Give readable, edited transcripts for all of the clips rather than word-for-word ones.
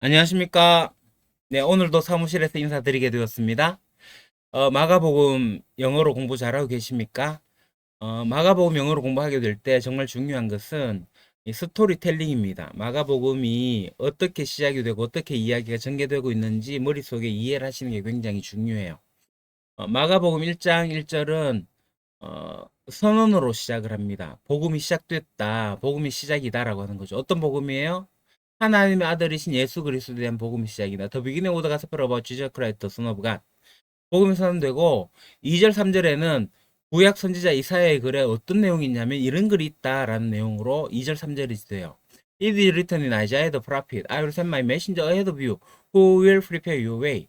안녕하십니까. 네, 오늘도 사무실에서 인사드리게 되었습니다. 마가복음 영어로 공부 잘하고 계십니까? 마가복음 영어로 공부하게 될 때 정말 중요한 것은 이 스토리텔링입니다. 마가복음이 어떻게 시작이 되고 어떻게 이야기가 전개되고 있는지 머릿속에 이해를 하시는 게 굉장히 중요해요. 마가복음 1장 1절은 선언으로 시작을 합니다. 복음이 시작됐다. 복음이 시작이다라고 하는 거죠. 어떤 복음이에요? 하나님의 아들이신 예수 그리스도에 대한 복음이 시작이다. The beginning of the gospel about Jesus Christ, the Son of God. 복음이 선언되고 2절 3절에는 구약 선지자 이사야의 글에 어떤 내용이 있냐면 이런 글이 있다라는 내용으로 2절 3절이 돼요. It is written in Isaiah the prophet, I will send my messenger ahead of you, who will prepare your way.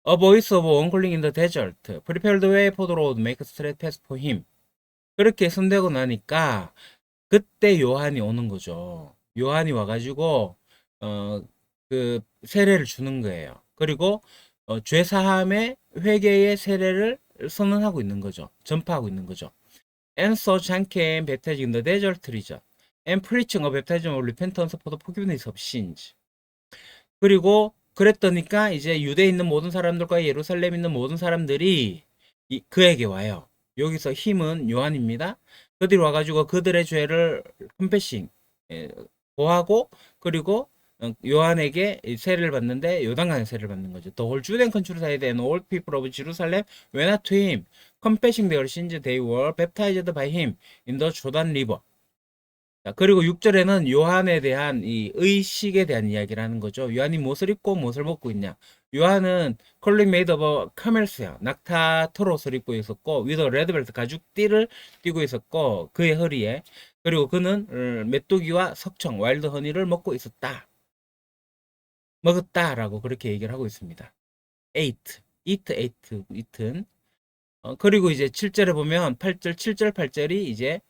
A voice of one calling in the desert, prepare the way for the Lord, make a straight path for him. 그렇게 선되고 나니까 그때 요한이 오는 거죠. 요한이 와가지고 어, 그 세례를 주는 거예요. 그리고 죄 사함의 회개의 세례를 선언하고 있는 거죠. 전파하고 있는 거죠. And so John came baptizing in the desert region and preaching a baptism of repentance for the forgiveness of sins. 그리고 그랬더니까 이제 유대에 있는 모든 사람들과 예루살렘에 있는 모든 사람들이 그에게 와요. 여기서 힘은 요한입니다. 그들이 와가지고 그들의 죄를 컨페싱 고하고 그리고 요한에게 세례를 받는데 요단강의 세례를 받는 거죠. The whole Judean countryside and all people of Jerusalem went out to him, confessing their sins. They were baptized by him in the Jordan River. 자, 그리고 6절에는 요한에 대한 이 의식에 대한 이야기를 하는 거죠. 요한이 무엇을 입고 무엇을 먹고 있냐. 요한은 컬링 메이드 오브 카멜스야. 낙타 털옷을 입고 있었고 위더 레드벨트 가죽띠를 띠고 있었고 그의 허리에 그리고 그는 메뚜기와 석청 와일드 허니를 먹고 있었다. 먹었다라고 그렇게 얘기를 하고 있습니다. ate, eaten. 그리고 이제 7절에 보면 8절, 7절, 8절이 이제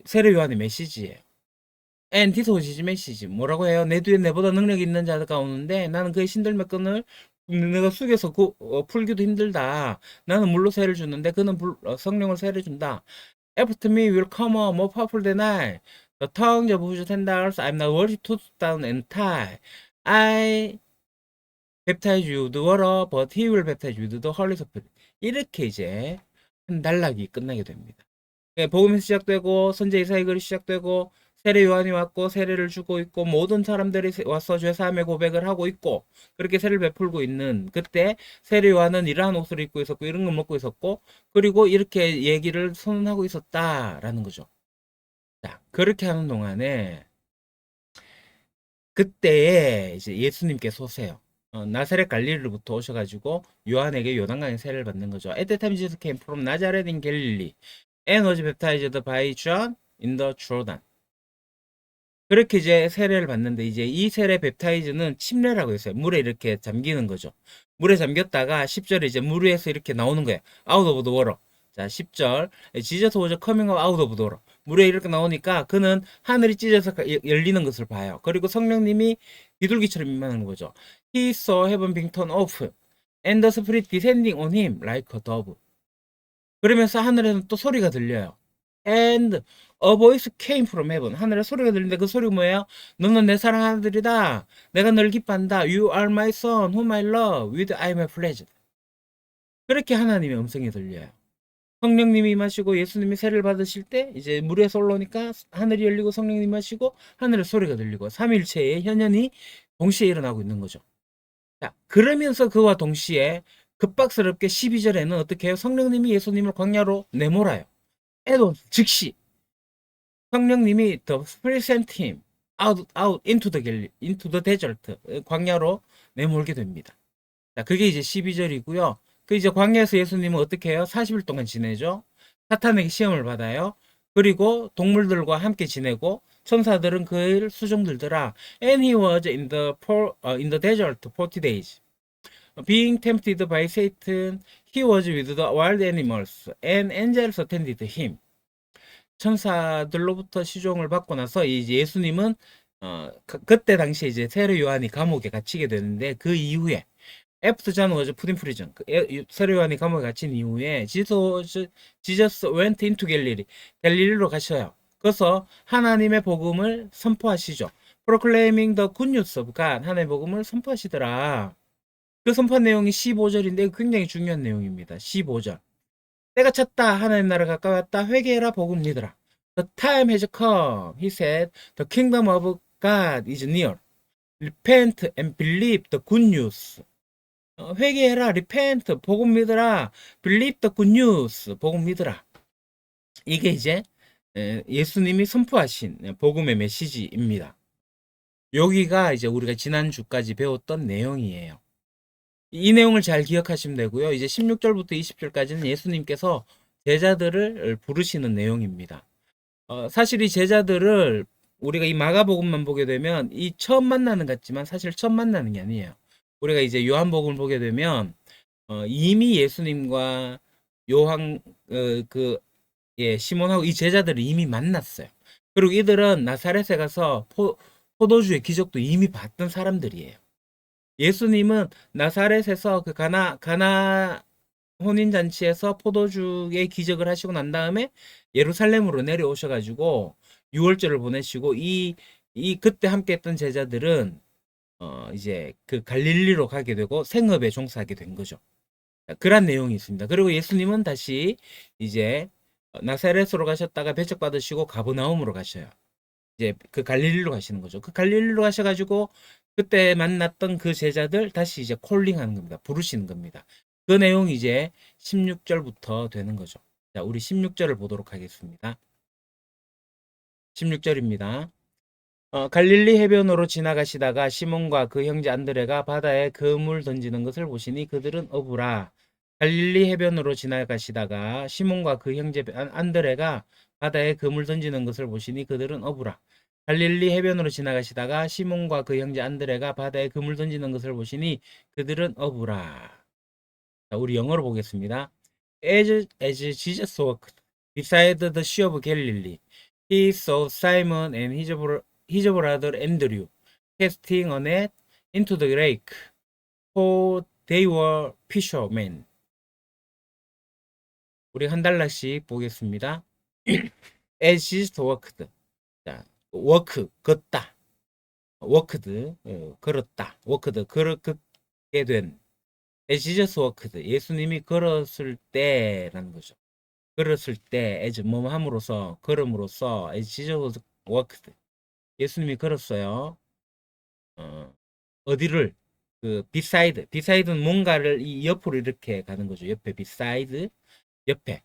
세례 요한의 메시지예요. And this was his message. 뭐라고 해요? 내 뒤에 내보다 능력 있는 자가 오는데 나는 그의 신들몇 끈을 내가 숙여서 풀기도 힘들다. 나는 물로 세를 주는데 그는 성령을 세를 준다. After me will come a more powerful than I. The tongue of whose tendrils I'm not worthy to down and tie. I baptize you with water, but he will baptize you with the Holy Spirit. 이렇게 이제 한 단락이 끝나게 됩니다. 복음이 시작되고 선제 이사의 글이 시작되고 세례 요한이 왔고 세례를 주고 있고 모든 사람들이 와서 죄사함의 고백을 하고 있고 그렇게 세례를 베풀고 있는 그때 세례 요한은 이러한 옷을 입고 있었고 이런 걸 먹고 있었고 그리고 이렇게 얘기를 선언하고 있었다라는 거죠. 자, 그렇게 하는 동안에 그때에 이제 예수님께서 오세요. 나사렛 갈릴리로부터 오셔가지고 요한에게 요단강의 세례를 받는 거죠. At the time Jesus came from Nazareth in Galilee and was baptized by John in the Jordan. 그렇게 이제 세례를 받는데 이제 이 세례 뱁타이즈는 침례라고 했어요. 물에 이렇게 잠기는 거죠. 물에 잠겼다가 10절에 이제 물 위에서 이렇게 나오는 거예요. Out of the water. 자, 10절. Jesus was coming out of the water. 물에 이렇게 나오니까 그는 하늘이 찢어서 열리는 것을 봐요. 그리고 성령님이 비둘기처럼 임하는 거죠. He saw heaven being torn off and the spirit descending on him like a dove. 그러면서 하늘에는 또 소리가 들려요. And a voice came from heaven. 하늘에 소리가 들리는데 그 소리가 뭐예요? 너는 내 사랑하는 아들이다. 내가 널 기뻐한다. You are my son, whom I love. With I am pleased. 그렇게 하나님의 음성이 들려요. 성령님이 임하시고 예수님이 세례를 받으실 때 이제 물에서 올라오니까 하늘이 열리고 성령님이 임하시고 하늘에 소리가 들리고 삼위일체의 현현이 동시에 일어나고 있는 거죠. 자, 그러면서 그와 동시에 급박스럽게 12절에는 어떻게 해요? 성령님이 예수님을 광야로 내몰아요. 에도 즉시 성령님이 the Spirit sent him out into the desert 광야로 내몰게 됩니다. 자, 그게 이제 12절이고요. 그 이제 광야에서 예수님은 어떻게 해요? 40일 동안 지내죠. 사탄에게 시험을 받아요. 그리고 동물들과 함께 지내고 천사들은 그를 수종 들더라. And he was in the desert 40 days. Being tempted by Satan, he was with the wild animals, and angels attended him. 천사들로부터 시종을 받고 나서 이제 예수님은 그때 당시에 이제 세례 요한이 감옥에 갇히게 되는데 그 이후에 After John was put in prison, 세례 요한이 감옥에 갇힌 이후에 Jesus went into Galilee, 갈릴리로 가셔요. 그래서 하나님의 복음을 선포하시죠. proclaiming the good news of God. 하나님의 복음을 선포하시더라. 그 선포 내용이 15절인데 굉장히 중요한 내용입니다. 15절. 때가 찼다. 하나님 나라 가까웠다. 회개해라. 복음 믿으라. The time has come. He said, the kingdom of God is near. Repent and believe the good news. 회개해라. Repent. 복음 믿으라. Believe the good news. 복음 믿으라. 이게 이제 예수님이 선포하신 복음의 메시지입니다. 여기가 이제 우리가 지난주까지 배웠던 내용이에요. 이 내용을 잘 기억하시면 되고요. 이제 16절부터 20절까지는 예수님께서 제자들을 부르시는 내용입니다. 사실 이 제자들을 우리가 이 마가복음만 보게 되면 이 처음 만나는 것 같지만 사실 처음 만나는 게 아니에요. 우리가 이제 요한복음을 보게 되면 이미 예수님과 요한 시몬하고 이 제자들을 이미 만났어요. 그리고 이들은 나사렛에 가서 포도주의 기적도 이미 봤던 사람들이에요. 예수님은 나사렛에서 그 가나 혼인잔치에서 포도주의 기적을 하시고 난 다음에 예루살렘으로 내려오셔가지고 6월절을 보내시고 그때 함께 했던 제자들은 이제 그 갈릴리로 가게 되고 생업에 종사하게 된 거죠. 그런 내용이 있습니다. 그리고 예수님은 다시 이제 나사렛으로 가셨다가 배척 받으시고 가버나움으로 가셔요. 이제 그 갈릴리로 가시는 거죠. 그 갈릴리로 가셔가지고 그때 만났던 그 제자들 다시 이제 콜링하는 겁니다. 부르시는 겁니다. 그 내용이 이제 16절부터 되는 거죠. 자, 우리 16절을 보도록 하겠습니다. 16절입니다. 갈릴리 해변으로 지나가시다가 시몬과 그 형제 안드레가 바다에 그물 던지는 것을 보시니 그들은 어부라. 갈릴리 해변으로 지나가시다가 시몬과 그 형제 안드레가 바다에 그물 던지는 것을 보시니 그들은 어부라. 갈릴리 해변으로 지나가시다가 시몬과 그 형제 안드레가 바다에 그물 던지는 것을 보시니 그들은 어부라. 자, 우리 영어로 보겠습니다. As Jesus walked beside the sea of Galilee, he saw Simon and his brother Andrew casting a net into the lake, for they were fishermen. 우리 한 달러씩 보겠습니다. As Jesus walked. 자, walk, 걷다. walked, 걸었다. walked, 걷게 된. As Jesus walked. 예수님이 걸었을 때라는 거죠. 걸었을 때, as 뭐뭐 함으로써, 걸음으로써, as Jesus walked. 예수님이 걸었어요. 어디를? beside는 뭔가를 이 옆으로 이렇게 가는 거죠. 옆에, beside, 옆에.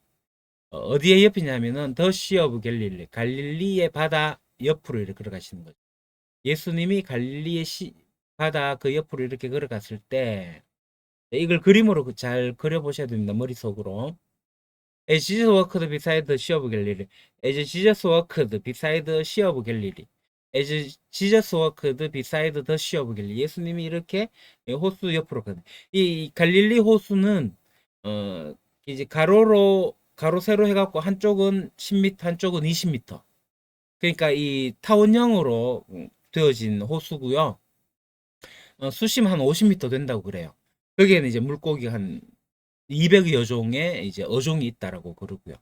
어디에 옆이냐면은 the Sea of Galilee, 갈릴리의 바다 옆으로 이렇게 걸어가시는 거죠. 예수님이 갈릴리의 바다 그 옆으로 이렇게 걸어갔을 때 이걸 그림으로 잘 그려보셔야 됩니다. 머릿속으로. As Jesus walked beside the Sea of Galilee. As Jesus walked beside the Sea of Galilee. As Jesus walked beside the Sea of Galilee. 예수님이 이렇게 호수 옆으로 가는. 이 갈릴리 호수는 이제 가로 세로 해갖고 한쪽은 10m, 한쪽은 20m. 그러니까 이 타원형으로 되어진 호수고요. 수심 한 50m 된다고 그래요. 거기에는 이제 물고기 한 200여 종의 이제 어종이 있다라고 그러고요.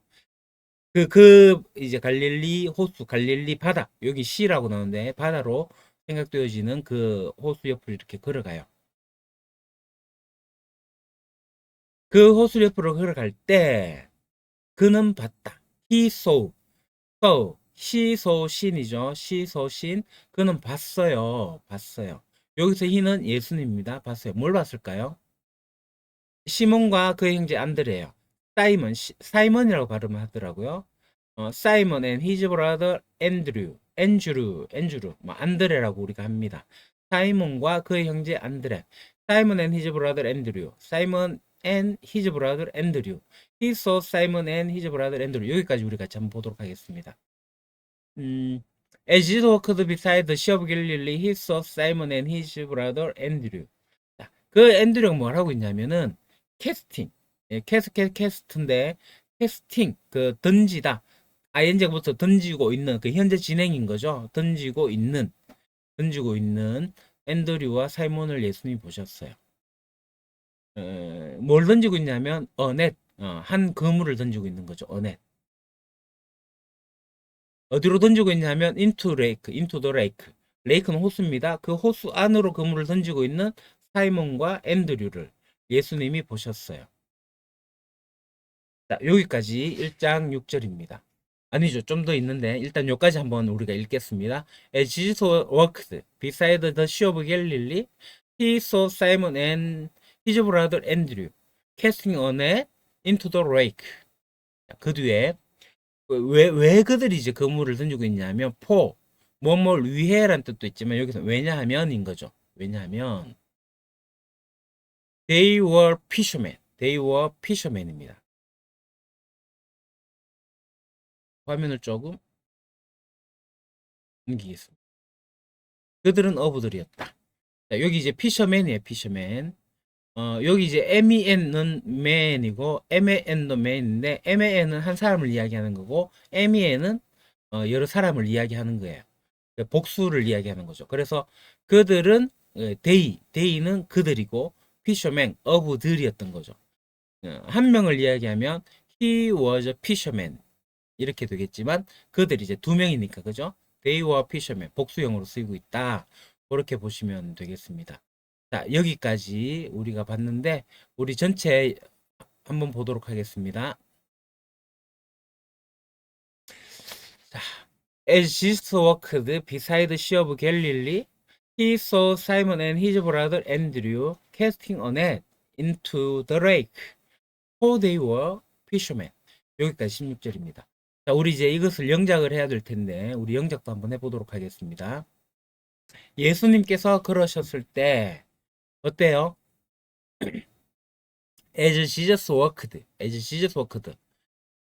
이제 갈릴리 호수, 갈릴리 바다, 여기 시라고 나오는데 바다로 생각되어지는 그 호수 옆을 이렇게 걸어가요. 그 호수 옆으로 걸어갈 때 그는 봤다. He saw. she saw 신이죠. she saw 신. 그는 봤어요. 봤어요. 여기서 he는 예수님입니다. 봤어요. 뭘 봤을까요? 시몬과 그의 형제 안드레예요. 사이먼이라고 발음을 하더라고요. 사이먼 and his brother Andrew. 앤드루, 뭐 안드레라고 우리가 합니다. 사이먼과 그의 형제 안드레. 사이먼 and his brother Andrew. 사이먼 and his brother Andrew. He saw Simon and his brother Andrew. 여기까지 우리 같이 한번 보도록 하겠습니다. As Jesus walked beside the Sea of Galilee, he saw Simon and his brother Andrew. 자, 그 앤드류가 뭘 하고 있냐면은 캐스팅, 캐스트인데 캐스팅, 그 던지다, ing부터 던지고 있는 그 현재 진행인 거죠. 던지고 있는 앤드류와 사이몬을 예수님이 보셨어요. 뭘 던지고 있냐면 어넷, 한 그물을 던지고 있는 거죠. 어넷. 어디로 던지고 있냐면 into the lake. 레이크는 호수입니다. 그 호수 안으로 그물을 던지고 있는 사이먼과 앤드류를 예수님이 보셨어요. 자, 여기까지 1장 6절입니다. 아니죠. 좀 더 있는데 일단 여기까지 한번 우리가 읽겠습니다. As Jesus walked beside the Sea of Galilee, he saw Simon and his brother Andrew casting a net into the lake. 그 뒤에 왜 그들이 이제 그물을 던지고 있냐면 뭐뭘 위해란 뜻도 있지만 여기서 왜냐하면인 거죠. 왜냐하면 they were fishermen. They were fishermen입니다. 화면을 조금 옮기겠습니다. 그들은 어부들이었다. 자, 여기 이제 피셔맨이에요, 피셔맨. 여기 이제 MEN은 man이고, MEN도 man인데, MEN은 한 사람을 이야기하는 거고, MEN은 여러 사람을 이야기하는 거예요. 복수를 이야기하는 거죠. 그래서 그들은 day는 그들이고, fisherman, 어부들이었던 거죠. 한 명을 이야기하면 he was a fisherman 이렇게 되겠지만 그들이 이제 두 명이니까 그죠? They were fishermen 복수형으로 쓰이고 있다. 그렇게 보시면 되겠습니다. 자, 여기까지 우리가 봤는데 우리 전체 한번 보도록 하겠습니다. 자, As Jesus walked beside the Sea of Galilee, he saw Simon and his brother Andrew casting a net into the lake, for they were fishermen. 여기까지 16절입니다. 자, 우리 이제 이것을 영작을 해야 될 텐데, 우리 영작도 한번 해보도록 하겠습니다. 예수님께서 그러셨을 때, 어때요? As Jesus walked, as Jesus walked.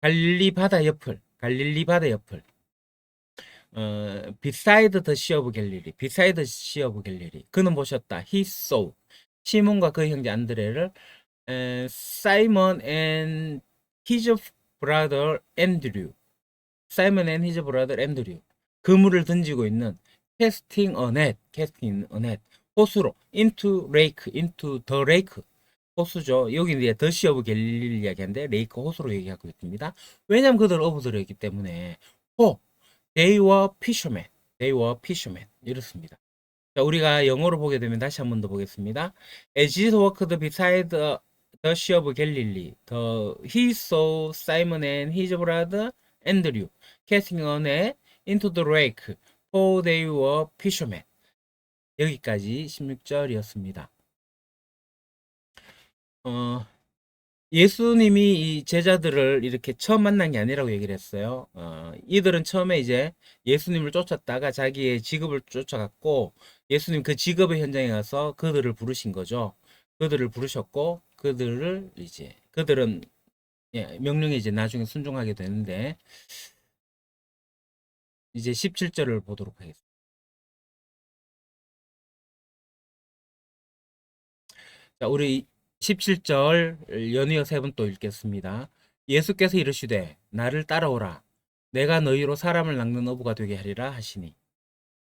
갈릴리 바다 옆을, 갈릴리 바다 옆을. beside the sea of Galilee, beside the sea of Galilee. 그는 보셨다. He saw. 시몬과 그 형제 안드레를, Simon and his brother Andrew. Simon and his brother Andrew. 그물을 던지고 있는 casting a net, casting a net. 호수로 into lake, into the lake. 호수죠. 여기 이제 더 시 오브 갤릴리 이야기하는데 레이크 호수로 얘기하고 있습니다. 왜냐면 그들 어부들이기 때문에 they were fishermen. They were fishermen. 이렇습니다. 자, 우리가 영어로 보게 되면 다시 한 번 더 보겠습니다. As Jesus walked beside the sea of Galilee, he saw Simon and his brother Andrew casting a net into the lake, for they were fishermen. 여기까지 16절이었습니다. 예수님이 이 제자들을 이렇게 처음 만난 게 아니라고 얘기를 했어요. 이들은 처음에 이제 예수님을 쫓았다가 자기의 직업을 쫓아갔고, 예수님 그 직업의 현장에 가서 그들을 부르신 거죠. 그들을 부르셨고, 그들은 예, 명령에 이제 나중에 순종하게 되는데, 이제 17절을 보도록 하겠습니다. 자, 우리 17절 연이어 세 번 또 읽겠습니다. 예수께서 이르시되 나를 따라오라. 내가 너희로 사람을 낚는 어부가 되게 하리라 하시니.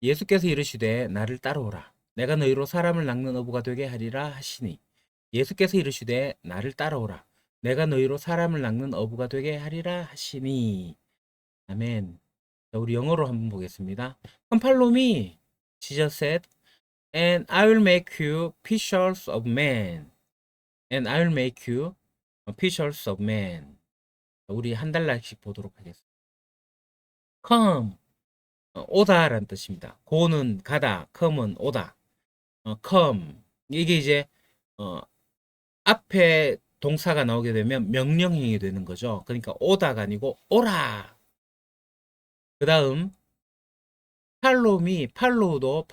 예수께서 이르시되 나를 따라오라. 내가 너희로 사람을 낚는 어부가 되게 하리라 하시니. 예수께서 이르시되 나를 따라오라. 내가 너희로 사람을 낚는 어부가 되게 하리라 하시니. 아멘. 자, 우리 영어로 한번 보겠습니다. Come follow me, Jesus said, and I will make you fishers of men. And I will make you fishers of men. 우리 한 달락씩 보도록 하겠습니다. Come, 오다라는 뜻입니다. go는 가다, come은 오다. come, 이게 이제 앞에 동사가 나오게 되면 명령형이 되는 거죠. 그러니까 오다가 아니고 오라. 그 다음 팔로우미, 팔로우도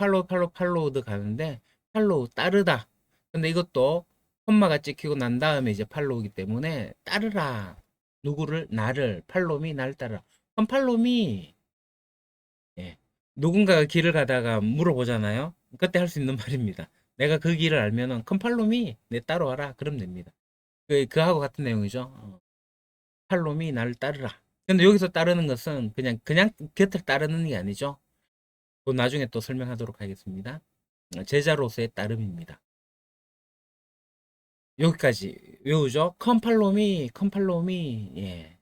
가는데 팔로우 따르다. 근데 이것도 콤마가 찍히고 난 다음에 이제 팔로우기 때문에 따르라. 누구를? 나를. 팔로우미 나를 따르라. 그럼 팔로우미. 예. 누군가가 길을 가다가 물어보잖아요. 그때 할 수 있는 말입니다. 내가 그 길을 알면은 컴팔로미 내 따라와라. 그러면 됩니다. 그하고 같은 내용이죠. 팔로미 나를 따르라. 근데 여기서 따르는 것은 그냥 곁을 따르는 게 아니죠. 그 나중에 또 설명하도록 하겠습니다. 제자로서의 따름입니다. 여기까지 외우죠. 컴팔로미. 예.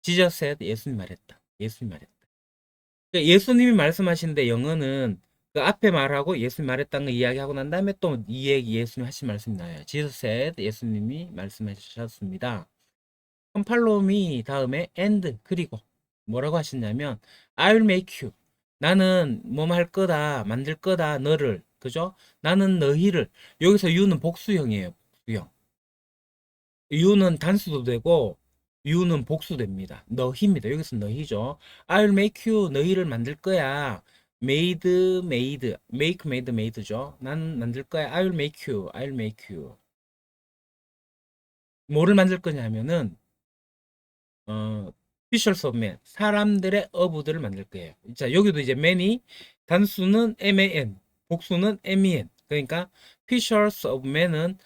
지저스 예수님 말했다. 예수님 말했다. 예수님이 말씀하신데 영어는 그 앞에 말하고 예수님 말했다는 거 이야기하고 난 다음에 또 이 얘기 예수님 하신 말씀이 나와요. Jesus said, 예수님이 말씀하셨습니다. 그럼 팔로우 미 다음에 and 그리고 뭐라고 하셨냐면 I will make you, 나는 뭐 할 거다, 만들 거다, 너를, 그죠? 나는 너희를. 여기서 you는 복수형이에요. 복수형. you는 단수도 되고 you는 복수됩니다. 너희입니다. 여기서 너희죠. I will make you, 너희를 만들 거야. made, made, make, made, made죠. 나는 만들 거야. I will make you, I will make you. 뭐를 만들 거냐면은 fishes of men, 사람들의 어부들을 만들 거예요. 자, 여기도 이제 man이 단수는 man, 복수는 men. 그러니까 fishes of men은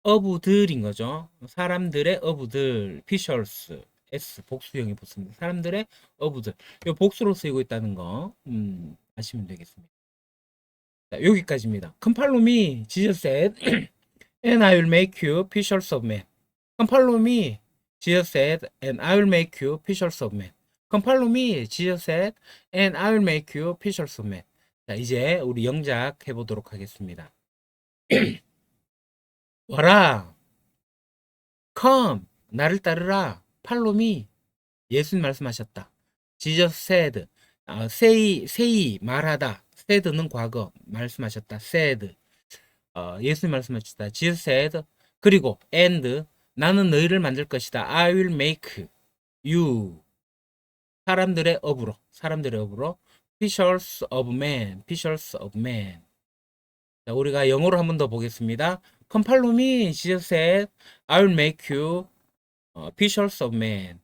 어부들인 거죠. 사람들의 어부들, fishes, s 복수형이 붙습니다. 사람들의 어부들. 이 복수로 쓰이고 있다는 거 아시면 되겠습니다. 자, 여기까지입니다. Come follow me, Jesus said, and I will make you fishers of men. Come follow me, Jesus said, and I will make you fishers of men. Come follow me, Jesus said, and I will make you fishers of men. 자, 이제 우리 영작 해보도록 하겠습니다. 와라, come, 나를 따르라, follow me. 예수님 말씀하셨다. Jesus said, say, 말하다. said는 과거, 말씀하셨다. said, 예수님 말씀하셨다. Jesus said, 그리고 and, 나는 너희를 만들 것이다. I will make you, 사람들의 업으로 fishers of men, fishers of men. 자, 우리가 영어로 한 번 더 보겠습니다. Come follow me, Jesus said, I will make you fishers of men.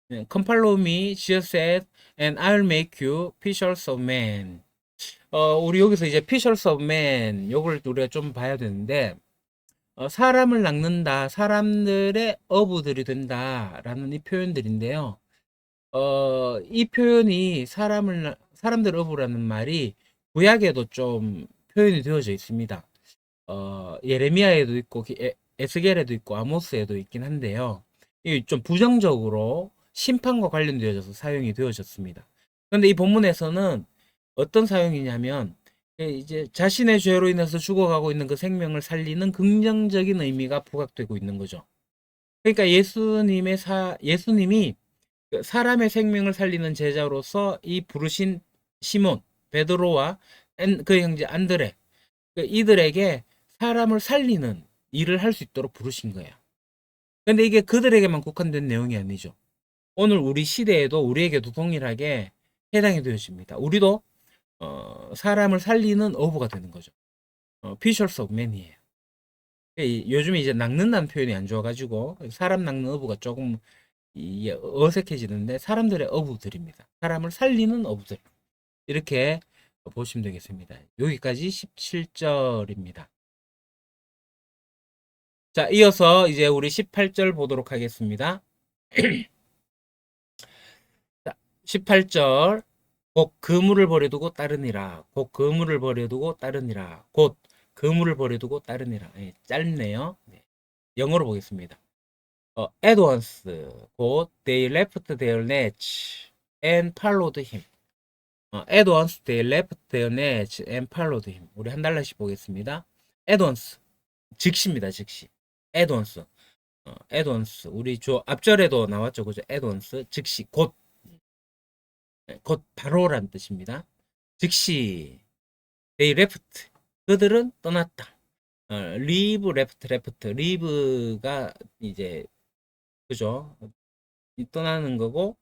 Come follow me, Jesus said, and I will make you fishers of men. 우리 여기서 이제 fishers of men, 요걸 우리가 좀 봐야 되는데, 사람을 낚는다, 사람들의 어부들이 된다라는 이 표현들인데요. 이 표현이 사람들 어부라는 말이 구약에도 좀 표현이 되어져 있습니다. 예레미야에도 있고, 에스겔에도 있고, 아모스에도 있긴 한데요. 이게 좀 부정적으로 심판과 관련되어져서 사용이 되어졌습니다. 그런데 이 본문에서는 어떤 사용이냐면, 이제 자신의 죄로 인해서 죽어가고 있는 그 생명을 살리는 긍정적인 의미가 부각되고 있는 거죠. 그러니까 예수님이 그 사람의 생명을 살리는 제자로서 이 부르신 시몬, 베드로와 그 형제 안드레, 이들에게 사람을 살리는 일을 할 수 있도록 부르신 거예요. 근데 이게 그들에게만 국한된 내용이 아니죠. 오늘 우리 시대에도 우리에게도 동일하게 해당이 되어집니다. 우리도 사람을 살리는 어부가 되는 거죠. Fishers of men이에요. 요즘에 이제 낚는다는 표현이 안 좋아가지고 사람 낚는 어부가 조금 이게 어색해지는데 사람들의 어부들입니다. 사람을 살리는 어부들. 이렇게 보시면 되겠습니다. 여기까지 17절입니다. 자, 이어서 이제 우리 18절 보도록 하겠습니다. 자, 18절. 곧 그물을 버려두고 따르니라. 곧 그물을 버려두고 따르니라. 곧 그물을 버려두고 따르니라. 예, 짧네요. 네. 영어로 보겠습니다. At once, 곧 they left their nets and followed him. At once they left their nets and followed him. 우리 한 달러씩 보겠습니다. At once, 즉시입니다. 즉시. At once. at once. 우리 앞절에도 나왔죠. 그죠? at once. 즉시, 곧 바로란 뜻입니다. 즉시. They left. 그들은 떠났다. leave, left. leave가 이제 그죠? 떠나는 거고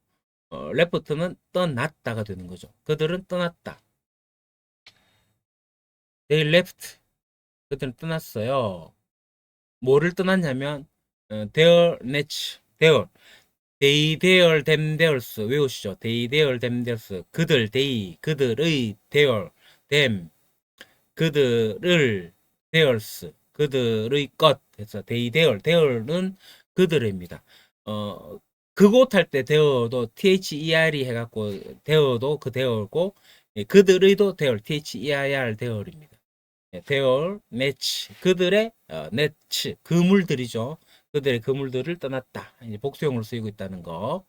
left는 떠났다가 되는 거죠. 그들은 떠났다. They left. 그들은 떠났어요. 뭐를 떠났냐면 their nets, they, their, them, theirs 외우시죠. they, their, them, theirs 그들, they, 그들의 their, them, 그들을 theirs, 그들의 것 해서 they, their는 그들입니다. 그곳 할 때 there도 their이 해갖고 there도 그 there고 그들의도 their, their입니다. their nets, 그들의 nets, 그물들이죠. 그들의 그물들을 떠났다. 이제 복수형으로 쓰이고 있다는 거.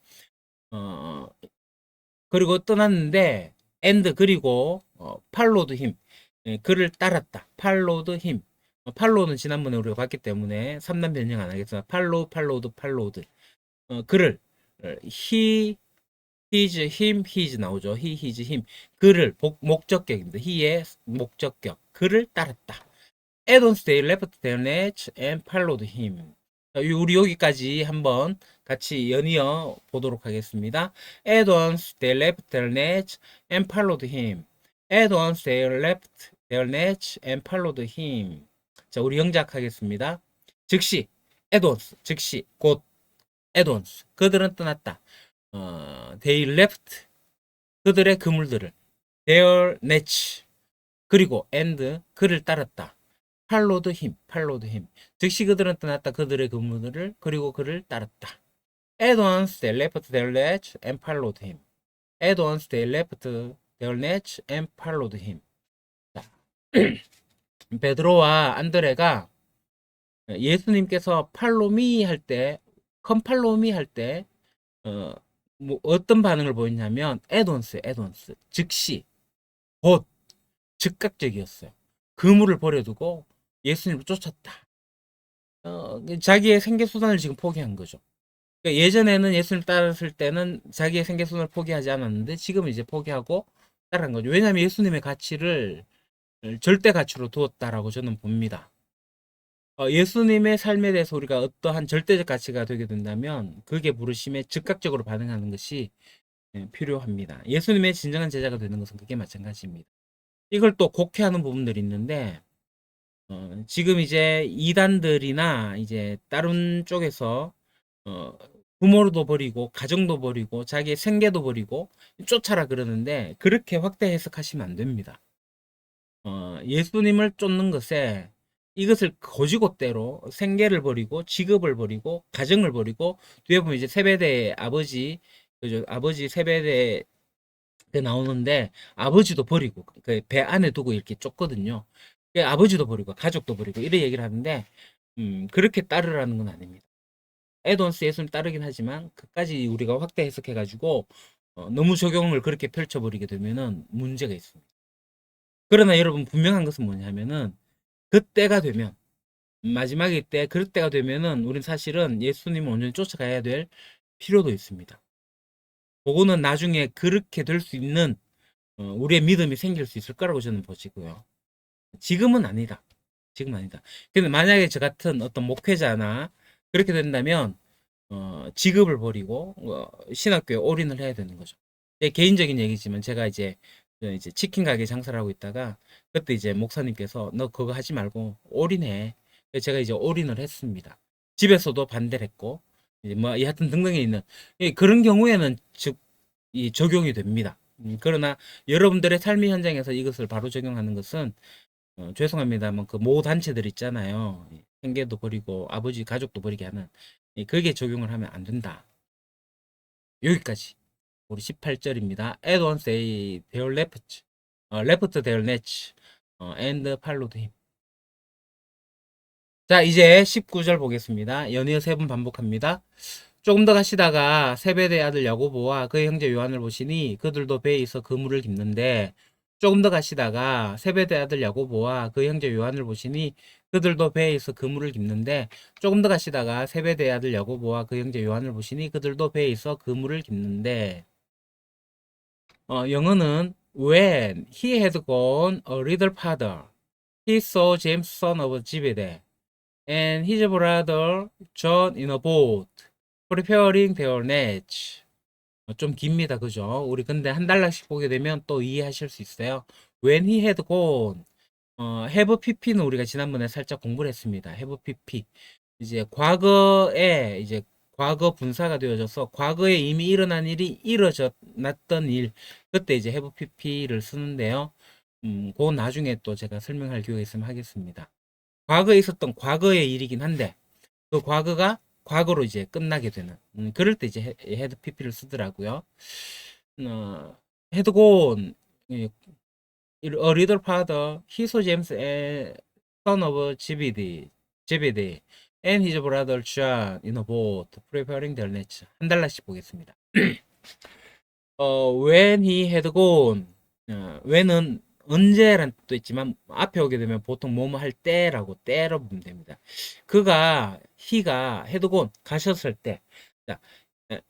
그리고 떠났는데 and 그리고 followed him. 그를 따랐다. followed him. follow는 지난번에 우리가 봤기 때문에 3단 변형 안 하겠으나 followed. 그를 he his, him, his 나오죠. he, his, him. 그를 목적격입니다. he의 목적격. 그를 따랐다. Addons they left their nets and followed him. 자, 우리 여기까지 한번 같이 연이어 보도록 하겠습니다. Addons they left their nets and followed him. Addons they left their nets and followed him. 자, 우리 영작하겠습니다. 즉시 Addons, 즉시 곧 Addons. 그들은 떠났다. They left 그들의 그물들을 their nets 그리고 and 그를 따랐다. followed him. 즉시 그들은 떠났다. 그들의 그물들을 그리고 그를 따랐다. At once they left their nets and followed him. At once they left their nets and followed him. 자, 베드로와 안드레가 예수님께서 follow me 할 때, come follow me 할 때, 뭐 어떤 반응을 보였냐면 at once. 즉시, 곧, 즉각적이었어요. 그물을 버려두고 예수님을 쫓았다. 자기의 생계수단을 지금 포기한 거죠. 그러니까 예전에는 예수님을 따랐을 때는 자기의 생계수단을 포기하지 않았는데 지금은 이제 포기하고 따라한 거죠. 왜냐하면 예수님의 가치를 절대 가치로 두었다라고 저는 봅니다. 예수님의 삶에 대해서 우리가 어떠한 절대적 가치가 되게 된다면 그게 부르심에 즉각적으로 반응하는 것이 필요합니다. 예수님의 진정한 제자가 되는 것은 그게 마찬가지입니다. 이걸 또 곡해하는 부분들이 있는데 지금 이제 이단들이나 이제 다른 쪽에서 부모도 버리고 가정도 버리고 자기의 생계도 버리고 쫓아라 그러는데 그렇게 확대 해석하시면 안 됩니다. 예수님을 쫓는 것에 이것을 거지고대로 생계를 버리고 직업을 버리고 가정을 버리고 뒤에 보면 이제 세배대 아버지 그죠? 아버지 세배대 나오는데 아버지도 버리고 그 배 안에 두고 이렇게 쫓거든요. 아버지도 버리고 가족도 버리고 이런 얘기를 하는데 그렇게 따르라는 건 아닙니다. 에드원스 예수님 따르긴 하지만 그까지 우리가 확대 해석해 가지고 너무 적용을 그렇게 펼쳐버리게 되면은 문제가 있습니다. 그러나 여러분 분명한 것은 뭐냐면은 그때가 되면 마지막일 때 그때가 되면은 우린 사실은 예수님을 온전히 쫓아가야 될 필요도 있습니다. 그거는 나중에 그렇게 될 수 있는 우리의 믿음이 생길 수 있을 거라고 저는 보시고요. 지금은 아니다. 지금 아니다. 근데 만약에 저 같은 어떤 목회자나 그렇게 된다면 직업을 버리고 신학교에 올인을 해야 되는 거죠. 제 개인적인 얘기지만 제가 이제 치킨 가게 장사를 하고 있다가 그때 이제 목사님께서 너 그거 하지 말고 올인해. 그래서 제가 이제 올인을 했습니다. 집에서도 반대를 했고 이제 뭐 여하튼 등등에 있는 그런 경우에는 즉 이 적용이 됩니다. 그러나 여러분들의 삶의 현장에서 이것을 바로 적용하는 것은 죄송합니다만 그 모 단체들 있잖아요. 생계도 버리고 아버지 가족도 버리게 하는 그게 적용을 하면 안 된다. 여기까지 우리 18절입니다. At once they their left their nets and followed him. 자 이제 19절 보겠습니다. 연이어 3번 반복합니다. 조금 더 가시다가 세베대의 아들 야고보와 그의 형제 요한을 보시니 그들도 배에 있어 그물을 깁는데 조금 더 가시다가 세베대의 아들 야고보와 그의 형제 요한을 보시니 그들도 배에 있어 그물을 깁는데 조금 더 가시다가 세베대의 아들 야고보와 그 형제 요한을 보시니 그들도 배에 있어 그물을 깁는데 영어는 When he had gone a little farther, he saw James son of Zebedee and his brother John in a boat, preparing their nets. 좀 깁니다. 그죠? 우리 근데 한 달락씩 보게 되면 또 이해하실 수 있어요. When he had gone, have pp는 우리가 지난번에 살짝 공부를 했습니다. have pp. 이제 과거에 이제 과거 분사가 되어져서 과거에 이미 일어난 일이 일어났던 일 그때 이제 have pp를 쓰는데요. 그건 나중에 또 제가 설명할 기회가 있으면 하겠습니다. 과거에 있었던 과거의 일이긴 한데 그 과거가 과거로 이제 끝나게 되는 그럴 때 이제 헤드 PP를 쓰더라고요. 헤드곤 a little father he saw James son of Zebedee and his brother John in a boat preparing their nets. 한 달러씩 보겠습니다. when he had gone. when은 언제란 뜻도 있지만 앞에 오게 되면 보통 뭐뭐 할 때라고 때로 보면 됩니다. 그가 he가 had gone 가셨을 때. 자,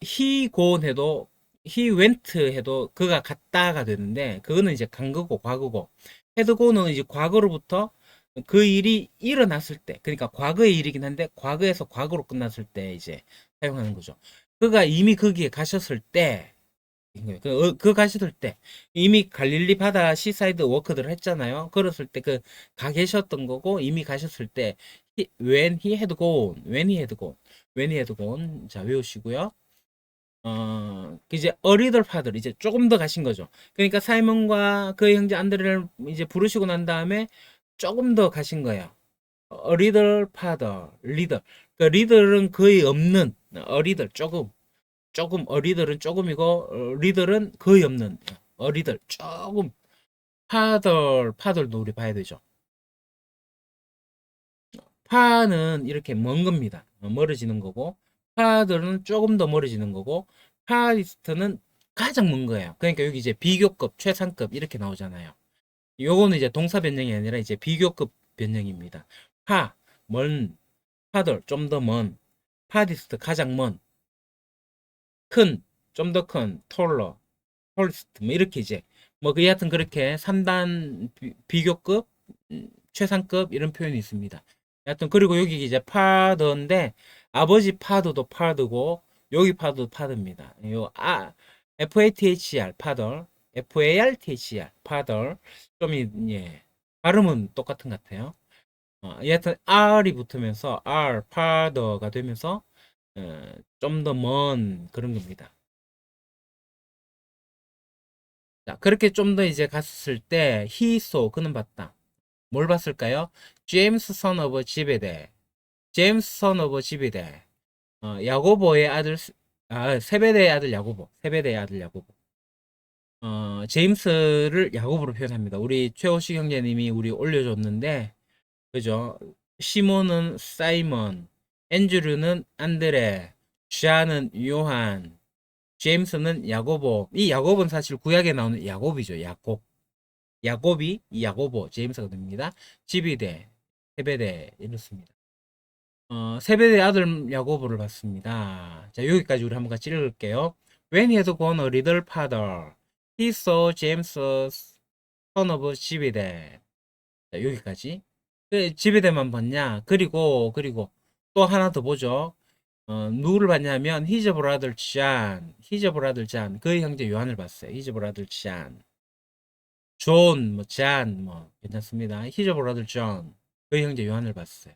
he gone 해도 he went 해도 그가 갔다가 되는데 그거는 이제 간거고 과거고 had gone은 이제 과거로부터 그 일이 일어났을 때 그러니까 과거의 일이긴 한데 과거에서 과거로 끝났을 때 이제 사용하는 거죠. 그가 이미 거기에 가셨을 때 그 가셨을 때 이미 갈릴리 바다 시사이드 워크들을 했잖아요. 그랬을 때 그 가 계셨던 거고 이미 가셨을 때 when he had gone, when he had gone, when he had gone 자 외우시고요. 이제 a little farther 이제 조금 더 가신 거죠. 그러니까 사이먼과 그의 형제 안드레를 이제 부르시고 난 다음에 조금 더 가신 거예요. a little farther, little. 그 little은 거의 없는, a little 조금. 조금 어리들은 조금이고 리들은 거의 없는 어리들 조금 파들도 우리 봐야 되죠. 파는 이렇게 먼 겁니다. 멀어지는 거고 파들은 조금 더 멀어지는 거고 파리스트는 가장 먼 거예요. 그러니까 여기 이제 비교급, 최상급 이렇게 나오잖아요. 요거는 이제 동사 변형이 아니라 이제 비교급 변형입니다. 파, 먼, 파들 좀 더 먼, 파디스트 가장 먼, 큰, 좀 더 큰, 톨러, 홀스트 뭐 이렇게 이제 그 여하튼 그렇게 3단 비교급 최상급 이런 표현이 있습니다. 여하튼 그리고 여기 이제 파더인데 아버지 파더도 파더고 여기 파더도 파더입니다. 요 FATHER 파더 FARTHER 파더 좀 예. 발음은 똑같은 것 같아요. 여하튼 R이 붙으면서 R 파더가 되면서 좀 더 먼 그런 겁니다. 자, 그렇게 좀 더 이제 갔을 때 he saw 그는 봤다. 뭘 봤을까요? 제임스 선 오브 지베데. 제임스 선 오브 지베데. 야고보의 아들 세베대의 아들 야고보. 세베대의 아들 야고보. 제임스를 야고보로 표현합니다. 우리 최호식 형제님이 우리 올려줬는데 그죠? 시몬은 사이먼, 앤드류는 안드레, 샤는 요한, 제임스는 야고보. 이 야고보는 사실 구약에 나오는 야곱이죠. 야곱. 야곱이 이 야고보 제임스가 됩니다. 지비대, 세베대 이렇습니다. 세베대 아들 야고보를 봤습니다. 자 여기까지 우리 한번 같이 읽을게요. When he had gone a little farther, he saw James, son of 지비대. 자 여기까지. 지비대만 봤냐? 그리고 또 하나 더 보죠. 누구를 봤냐면 his brother John, his brother John, 그의 형제 요한을 봤어요. his brother John. 존, 잔, 괜찮습니다. 히저 브라더 존, 그 형제 요한을 봤어요.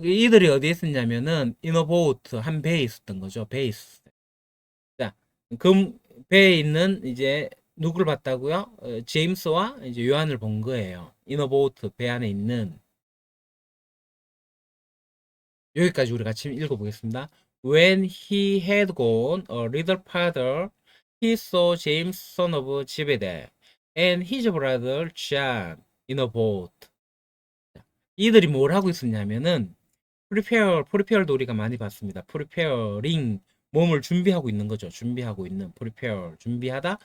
이들이 어디에 있었냐면은, 이너보트, 한 배에 있었던 거죠. 배에 있었어요. 자, 그 배에 있는 이제 누구를 봤다고요? 제임스와 이제 요한을 본 거예요. 이너보트, 배 안에 있는. 여기까지 우리 같이 읽어보겠습니다. When he had gone a little farther, he saw James, son of Zebedee, and his brother John in a boat. 이들이 뭘 하고 있었냐면은 prepare도 우리가 많이 봤습니다. preparing 몸을 준비하고 있는 거죠. 준비하고 있는 prepare 준비하다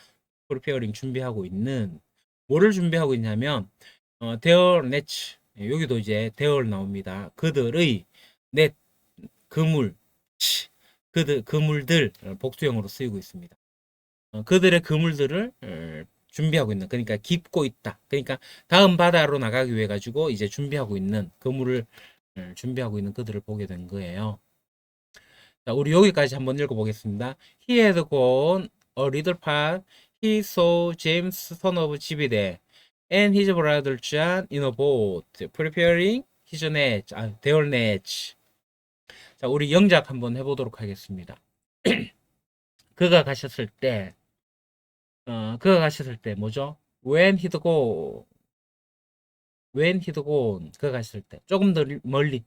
preparing 준비하고 있는 뭐를 준비하고 있냐면 their nets 여기도 이제 their 나옵니다. 그들의 net 그물 그물들 복수형으로 쓰이고 있습니다. 그들의 그물들을 준비하고 있는 그러니까 깊고 있다. 그러니까 다음 바다로 나가기 위해 가지고 이제 준비하고 있는 그물을 준비하고 있는 그들을 보게 된 거예요. 자, 우리 여기까지 한번 읽어보겠습니다. He had gone a little part. He saw James, son of Zebedee, and his brother John in a boat, preparing his net, their nets. 자, 우리 영작 한번 해보도록 하겠습니다. 그가 가셨을 때, 그가 가셨을 때 뭐죠? When he'd go, when he'd gone, 그가 가셨을 때 조금 더 멀리,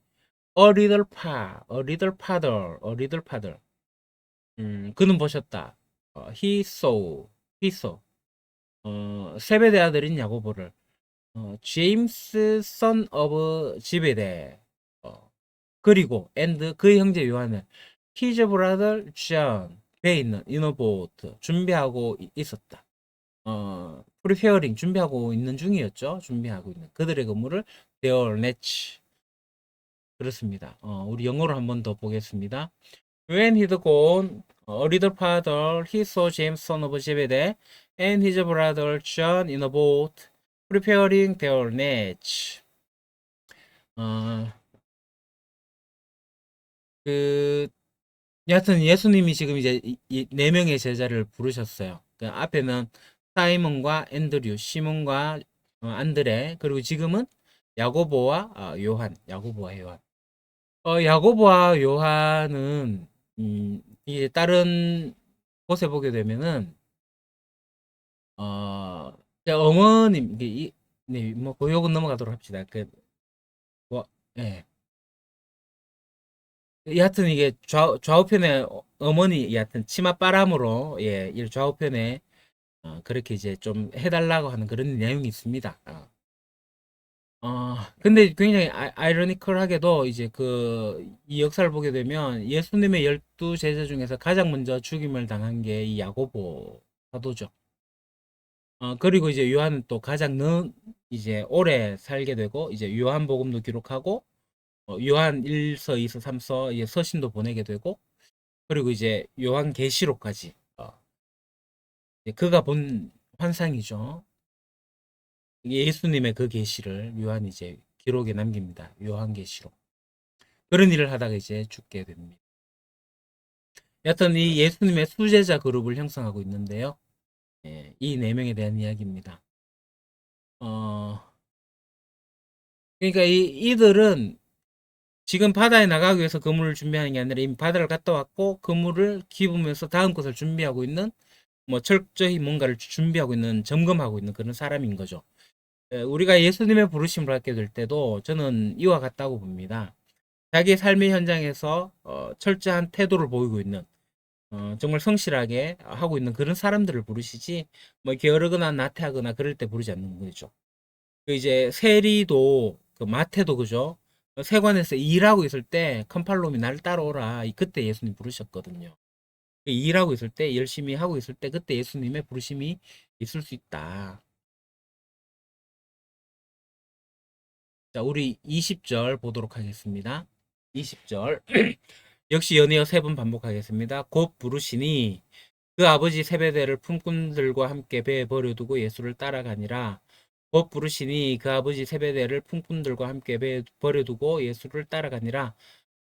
a little far, a little farther, a little farther. 그는 보셨다. he saw, he saw. 세베대 아들인 야고보를, 제임스 son of 지베데. 그리고 and 그의 형제 요한을, his brother John, 배에 있는 in a boat 준비하고 있었다. preparing 준비하고 있는 중이었죠. 준비하고 있는 그들의 근무를 their natch 그렇습니다. 우리 영어로 한번 더 보겠습니다. When he'd gone a little farther, he saw James, son of Zebedee, and his brother John in a boat, preparing their nets. 어, 그, 여하튼 예수님이 지금 이제 네 명의 제자를 부르셨어요. 그 앞에는 사이먼과 앤드류, 시몬과 안드레, 그리고 지금은 야고보와 요한, 야고보와 요한. 야고보와 요한은 이제 다른 곳에 보게 되면은 어머님 이게 네, 뭐 고역은 넘어가도록 합시다. 뭐, 예. 여하튼 이게 좌우편에 어머니 여하튼 치맛바람으로 이 좌우편에 그렇게 이제 좀 해달라고 하는 그런 내용이 있습니다. 근데 굉장히 아이러니컬하게도 이제 이 역사를 보게 되면 예수님의 12제자 중에서 가장 먼저 죽임을 당한 게 이 야고보 사도죠. 그리고 이제 요한은 또 가장 이제 오래 살게 되고 이제 요한복음도 기록하고 요한 1서, 2서, 3서 이제 서신도 보내게 되고 그리고 이제 요한계시록까지 이제 그가 본 환상이죠. 예수님의 그 계시를 요한이 이제 기록에 남깁니다. 요한계시록. 그런 일을 하다가 이제 죽게 됩니다. 여하튼 이 예수님의 수제자 그룹을 형성하고 있는데요. 이 네 명에 대한 이야기입니다. 어, 그러니까 이들은 지금 바다에 나가기 위해서 그물을 준비하는 게 아니라 이미 바다를 갔다 왔고 그물을 기부면서 다음 것을 준비하고 있는 뭐 철저히 뭔가를 준비하고 있는 점검하고 있는 그런 사람인 거죠. 우리가 예수님의 부르심을 받게 될 때도 저는 이와 같다고 봅니다. 자기 삶의 현장에서 철저한 태도를 보이고 있는 정말 성실하게 하고 있는 그런 사람들을 부르시지 뭐 게으르거나 나태하거나 그럴 때 부르지 않는 거죠. 이제 세리도 마태도 그죠? 세관에서 일하고 있을 때 컴팔롬이 날 따라오라. 그때 예수님 부르셨거든요. 일하고 있을 때 열심히 하고 있을 때 그때 예수님의 부르심이 있을 수 있다. 자, 우리 20절 보도록 하겠습니다. 20절. 역시 연이어 세 번 반복하겠습니다. 곧 부르시니 그 아버지 세베대를 품꾼들과 함께 배에 버려두고 예수를 따라가니라. 곧 부르시니 그 아버지 세베대를 품꾼들과 함께 배에 버려두고 예수를 따라가니라.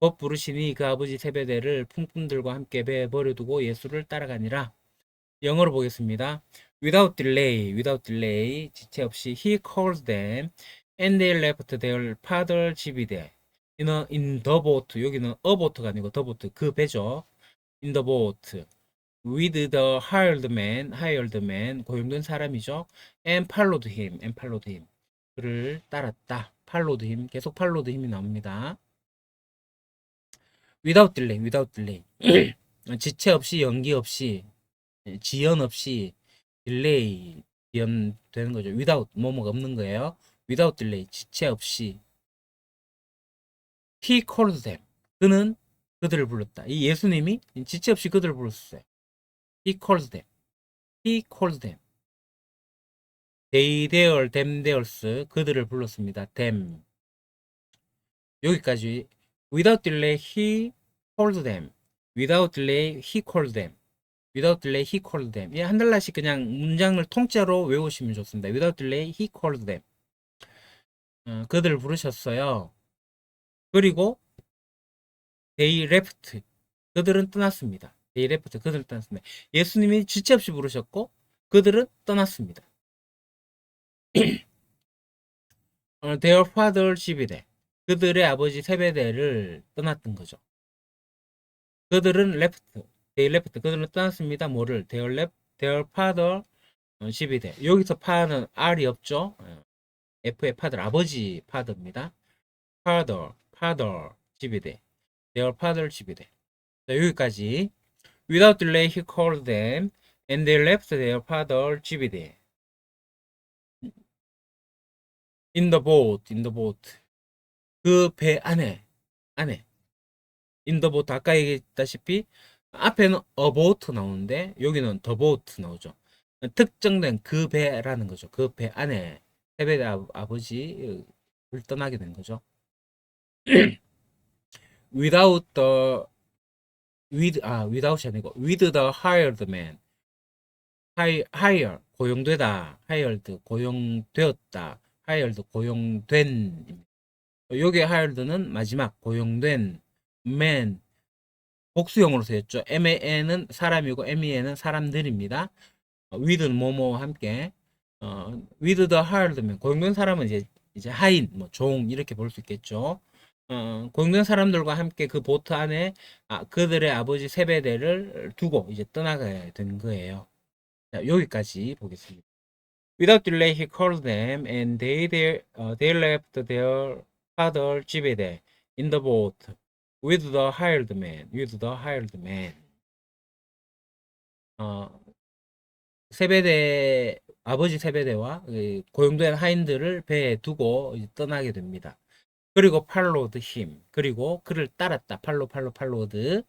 곧 부르시니 그 아버지 세베대를 품꾼들과 함께 배에 버려두고 예수를 따라가니라. 영어로 보겠습니다. without delay, 지체 없이 he calls them, and they left their father 집이대. in the boat, 여기는 a boat가 아니고 the boat, 그 배죠. in the boat, with the hired man, 고용된 사람이죠. and followed him, 그를 따랐다. followed him, 계속 followed him이 나옵니다. without delay, 지체 없이, 연기 없이, 지연 없이, 딜레이 지연되는 거죠. without 뭐뭐가 없는 거예요. without delay 지체 없이 he called them 그는 그들을 불렀다. 이 예수님이 지체 없이 그들을 불렀어요. he called them. he called them. they there them theirs 그들을 불렀습니다. them 여기까지 without delay he called them. without delay he called them. without delay he called them. 한 달러씩 그냥 문장을 통째로 외우시면 좋습니다. without delay he called them. 그들을 부르셨어요. 그리고 they left 그들은 떠났습니다. they left 그들은 떠났습니다. 예수님이 지체 없이 부르셨고 그들은 떠났습니다. their father 집이래. 그들의 아버지 세베대를 떠났던 거죠. 그들은 left, they left 그들은 떠났습니다. 뭐를 their left, their father 집이래. 여기서 파는 R이 없죠. F의 father 아버지 father입니다. father 집이래. their father 집이래. 자, 여기까지. Without delay he called them and they left their father 집이래. In the boat. 그 배 안에. in the boat 아까 얘기했다시피 앞에는 about 나오는데 여기는 the boat 나오죠. 특정된 그 배라는 거죠. 그 배 안에 세베대 아버지를 떠나게 된 거죠. without the without이 아니고 with the hired man. hire 고용되다, hired 고용되었다, hired 고용된. 요게 hired는 마지막 고용된, man 복수형으로 쓰였죠. man은 사람이고 men은 사람들입니다. with는 뭐뭐와 함께. with the hired man 고용된 사람은 이제 하인, 뭐 종 이렇게 볼 수 있겠죠. 고용된 사람들과 함께 그 보트 안에 그들의 아버지 세베대를 두고 이제 떠나가야 되는 거예요. 자, 여기까지 보겠습니다. Without delay, he called them, and they left their father Jebediah in the boat with the hired man. With the hired man. 어, 세베대 아버지 세베대와 고용된 하인들을 배에 두고 이제 떠나게 됩니다. 그리고 팔로드 힘, 그리고 그를 따랐다. 팔로드.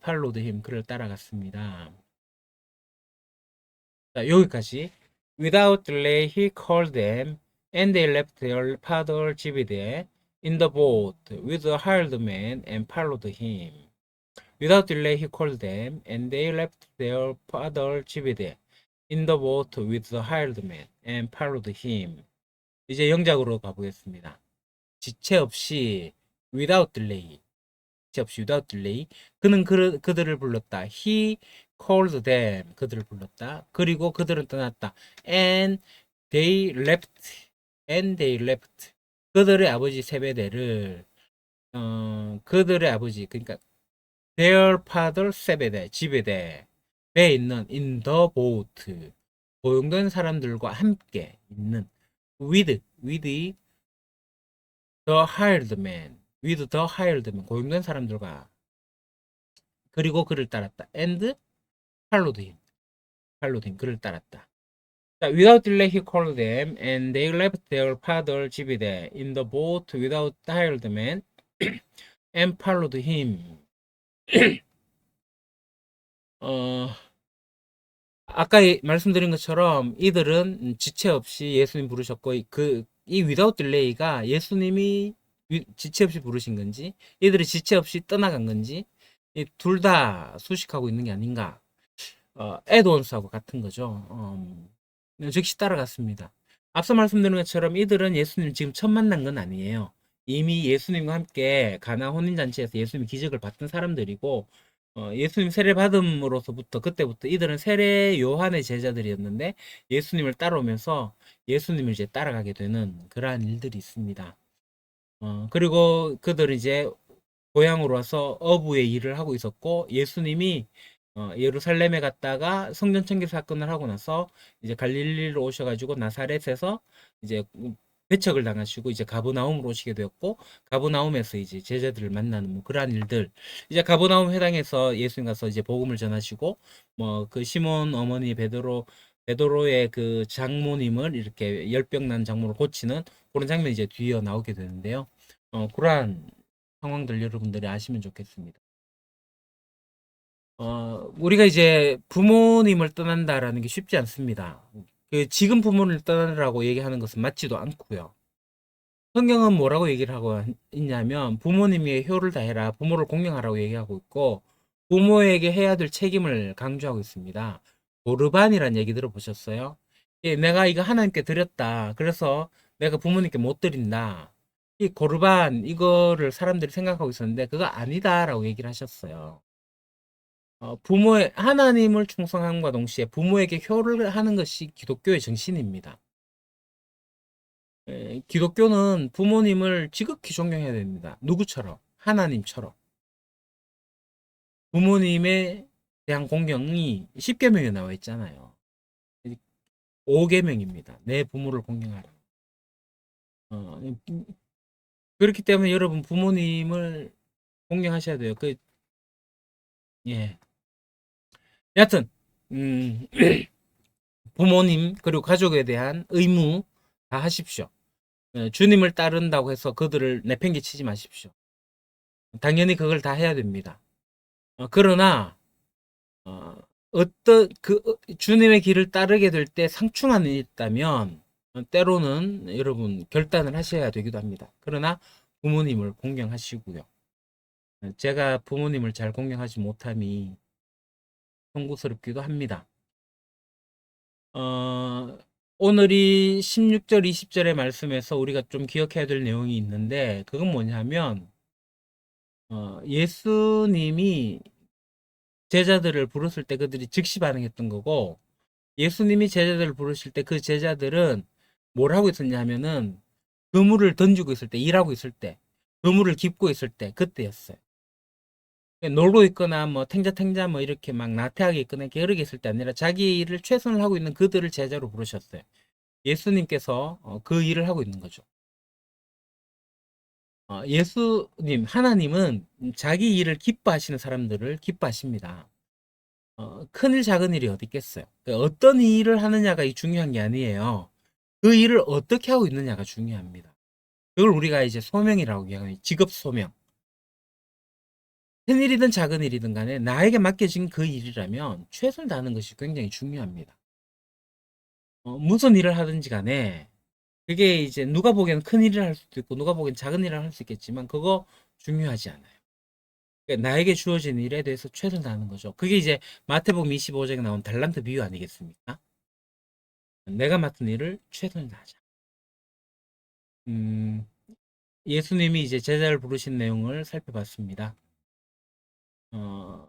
팔로드 힘, 그를 따라갔습니다. 자, 여기까지. Without delay, he called them, and they left their father Jebediah in the boat with the hired man and followed him. Without delay, he called them, and they left their father Jebediah in the boat with the hired man and followed him. 이제 영작으로 가보겠습니다. 지체 없이 without delay. 지체 없이 without delay. 그는 그들을 불렀다. He called them. 그들을 불렀다. 그리고 그들은 떠났다. And they left. And they left. 그들의 아버지 세베대를 그들의 아버지 그러니까 their father 세베대 지베대 배에 있는 in the boat 고용된 사람들과 함께 있는 with the hired man with the hired man 고용된 사람들과 그리고 그를 따랐다 and followed him 그를 따랐다. 자, without delay he called them and they left their father 지베대 in the boat without the hired man and followed him. 아까 말씀드린 것처럼 이들은 지체 없이 예수님 부르셨고 이 without delay가 예수님이 지체 없이 부르신 건지 이들이 지체 없이 떠나간 건지 둘 다 수식하고 있는 게 아닌가. 에드온스하고 같은 거죠. 즉시 따라갔습니다. 앞서 말씀드린 것처럼 이들은 예수님 지금 처음 만난 건 아니에요. 이미 예수님과 함께 가나 혼인잔치에서 예수님 기적을 봤던 사람들이고 예수님 세례 받음으로서부터 그때부터 이들은 세례 요한의 제자들이었는데 예수님을 따라오면서 예수님을 이제 따라가게 되는 그러한 일들이 있습니다. 그리고 그들은 이제 고향으로 와서 어부의 일을 하고 있었고 예수님이 예루살렘에 갔다가 성전 청계 사건을 하고 나서 이제 갈릴리로 오셔가지고 나사렛에서 이제 배척을 당하시고 이제 가버나움으로 오시게 되었고 가버나움에서 이제 제자들을 만나는 뭐 그러한 일들 이제 가버나움 회당에서 예수님 가서 이제 복음을 전하시고 뭐 그 시몬 어머니 베드로의 그 장모님을 이렇게 열병 난 장모를 고치는 그런 장면이 이제 뒤에 나오게 되는데요. 그러한 상황들 여러분들이 아시면 좋겠습니다. 우리가 이제 부모님을 떠난다라는 게 쉽지 않습니다. 지금 부모를 떠나라고 얘기하는 것은 맞지도 않고요. 성경은 뭐라고 얘기를 하고 있냐면 부모님의 효를 다해라, 부모를 공경하라고 얘기하고 있고 부모에게 해야 될 책임을 강조하고 있습니다. 고르반이라는 얘기 들어보셨어요? 예, 내가 이거 하나님께 드렸다. 그래서 내가 부모님께 못 드린다. 이 고르반 이거를 사람들이 생각하고 있었는데 그거 아니다라고 얘기를 하셨어요. 부모의 하나님을 충성함과 동시에 부모에게 효를 하는 것이 기독교의 정신입니다. 기독교는 부모님을 지극히 존경해야 됩니다. 누구처럼? 하나님처럼. 부모님에 대한 공경이 10계명에 나와 있잖아요. 5계명입니다. 내 부모를 공경하라. 어, 그렇기 때문에 여러분 부모님을 공경하셔야 돼요. 예. 여하튼, 부모님, 그리고 가족에 대한 의무 다 하십시오. 주님을 따른다고 해서 그들을 내팽개치지 마십시오. 당연히 그걸 다 해야 됩니다. 그러나 어, 어떤 주님의 길을 따르게 될 때 상충안이 있다면 때로는 여러분 결단을 하셔야 되기도 합니다. 그러나 부모님을 공경하시고요. 제가 부모님을 잘 공경하지 못함이 송구스럽기도 합니다. 어, 오늘이 16절, 20절의 말씀에서 우리가 좀 기억해야 될 내용이 있는데 그건 뭐냐면 예수님이 제자들을 부르실 때 그들이 즉시 반응했던 거고 예수님이 제자들을 부르실 때 그 제자들은 뭘 하고 있었냐 하면은 그물을 던지고 있을 때, 일하고 있을 때, 그물을 깁고 있을 때 그때였어요. 놀고 있거나 뭐 탱자탱자 뭐 이렇게 막 나태하게 있거나 게으르게 있을 때 아니라 자기 일을 최선을 하고 있는 그들을 제자로 부르셨어요. 예수님께서 그 일을 하고 있는 거죠. 예수님, 하나님은 자기 일을 기뻐하시는 사람들을 기뻐하십니다. 큰일 작은 일이 어디 있겠어요. 그러니까 어떤 일을 하느냐가 중요한 게 아니에요. 그 일을 어떻게 하고 있느냐가 중요합니다. 그걸 우리가 이제 소명이라고 얘기하는 직업 소명. 큰 일이든 작은 일이든 간에 나에게 맡겨진 그 일이라면 최선을 다하는 것이 굉장히 중요합니다. 무슨 일을 하든지 간에 그게 이제 누가 보기에는 큰 일을 할 수도 있고 누가 보기엔 작은 일을 할 수 있겠지만 그거 중요하지 않아요. 그러니까 나에게 주어진 일에 대해서 최선을 다하는 거죠. 그게 이제 마태복음 25장에 나온 달란트 비유 아니겠습니까? 내가 맡은 일을 최선을 다하자. 음, 예수님이 이제 제자를 부르신 내용을 살펴봤습니다. 어,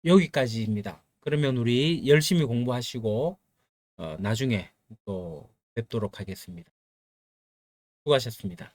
여기까지입니다. 그러면 우리 열심히 공부하시고 나중에 또 뵙도록 하겠습니다. 수고하셨습니다.